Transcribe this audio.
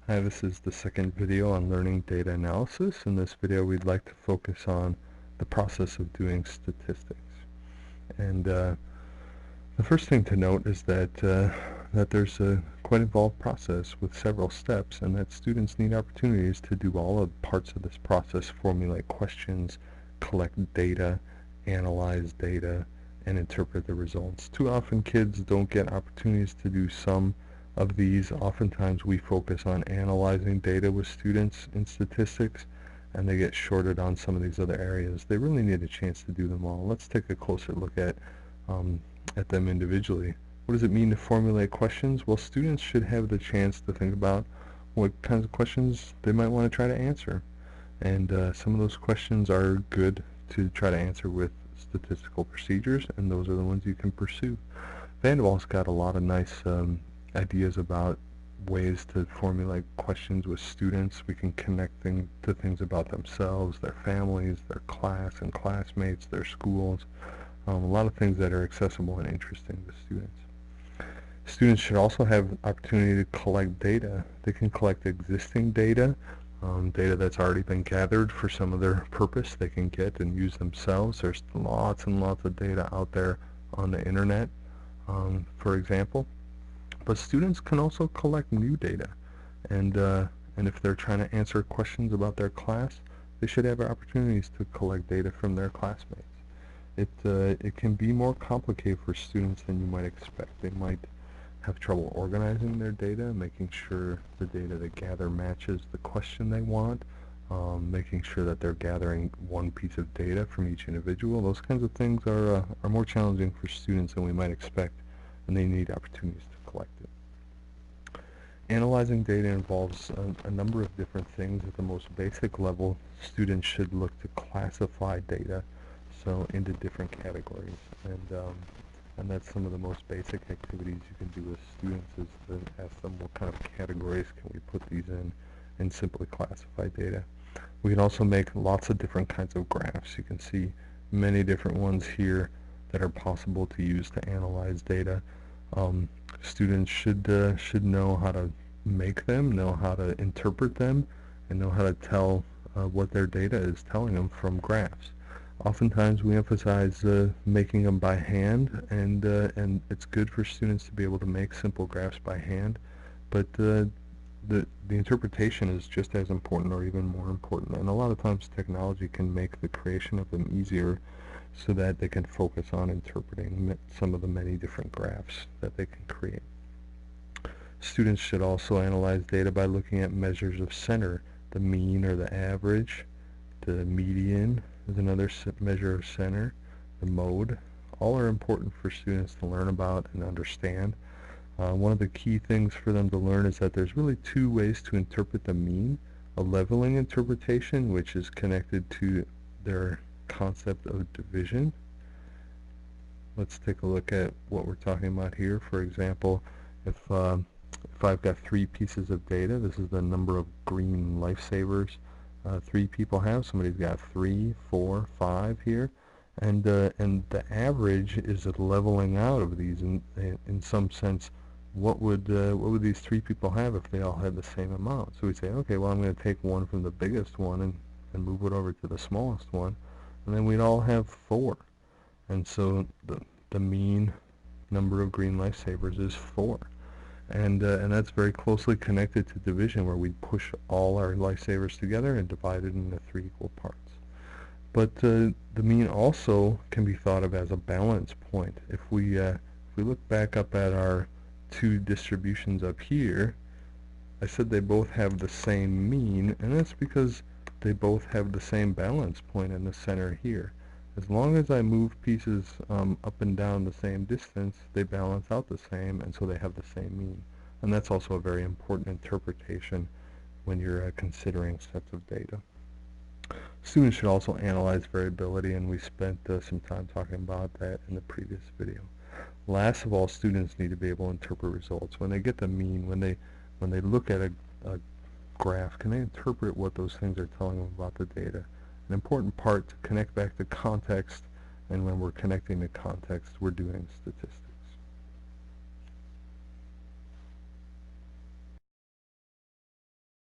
Hi, this is the second video on learning data analysis. In this video, we'd like to focus on the process of doing statistics. And the first thing to note is that there's a quite involved process with several steps, and that students need opportunities to do all of parts of this process: formulate questions, collect data, analyze data, and interpret the results. Too often kids don't get opportunities to do some of these. Oftentimes we focus on analyzing data with students in statistics, and they get shorted on some of these other areas. They really need a chance to do them all. Let's take a closer look at them individually. What does it mean to formulate questions? Well, students should have the chance to think about what kinds of questions they might want to try to answer. And some of those questions are good to try to answer with statistical procedures, and those are the ones you can pursue. Van der Waals got a lot of nice ideas about ways to formulate questions with students. We can connect to things about themselves, their families, their class and classmates, their schools. A lot of things that are accessible and interesting to students. Students should also have opportunity to collect data. They can collect existing data, data that's already been gathered for some of their purpose they can get and use themselves. There's lots and lots of data out there on the internet, for example. But students can also collect new data, and if they're trying to answer questions about their class, they should have opportunities to collect data from their classmates. It can be more complicated for students than you might expect. They might have trouble organizing their data, making sure the data they gather matches the question they want, making sure that they're gathering one piece of data from each individual. Those kinds of things are more challenging for students than we might expect, and they need opportunities to collect it. Analyzing data involves a number of different things. At the most basic level, students should look to classify data into different categories, and that's some of the most basic activities you can do with students, is to ask them what kind of categories can we put these in and simply classify data. We can also make lots of different kinds of graphs. You can see many different ones here that are possible to use to analyze data. Students should know how to make them, know how to interpret them, and know how to tell what their data is telling them from graphs. Oftentimes we emphasize making them by hand, and it's good for students to be able to make simple graphs by hand, but the interpretation is just as important or even more important, and a lot of times technology can make the creation of them easier so that they can focus on interpreting some of the many different graphs that they can create. Students should also analyze data by looking at measures of center, the mean or the average, the median is another measure of center, the mode. All are important for students to learn about and understand. One of the key things for them to learn is that there's really two ways to interpret the mean: a leveling interpretation, which is connected to their concept of division. Let's take a look at what we're talking about here. For example, if I've got 3 pieces of data, this is the number of green lifesavers 3 people have. Somebody's got 3, 4, 5 here, and the average is a leveling out of these in some sense. What would these 3 people have if they all had the same amount? So we say, okay, well, I'm going to take one from the biggest one and move it over to the smallest one, and then we'd all have 4. And so the mean number of green lifesavers is 4. And that's very closely connected to division, where we push all our lifesavers together and divide it into 3 equal parts. But the mean also can be thought of as a balance point. If we look back up at our 2 distributions up here, I said they both have the same mean, and that's because they both have the same balance point in the center here. As long as I move pieces up and down the same distance, they balance out the same, and so they have the same mean. And that's also a very important interpretation when you're considering sets of data. Students should also analyze variability, and we spent some time talking about that in the previous video. Last of all, students need to be able to interpret results. When they get the mean, when they look at a graph, can they interpret what those things are telling them about the data? An important part to connect back to context, and when we're connecting to context, we're doing statistics.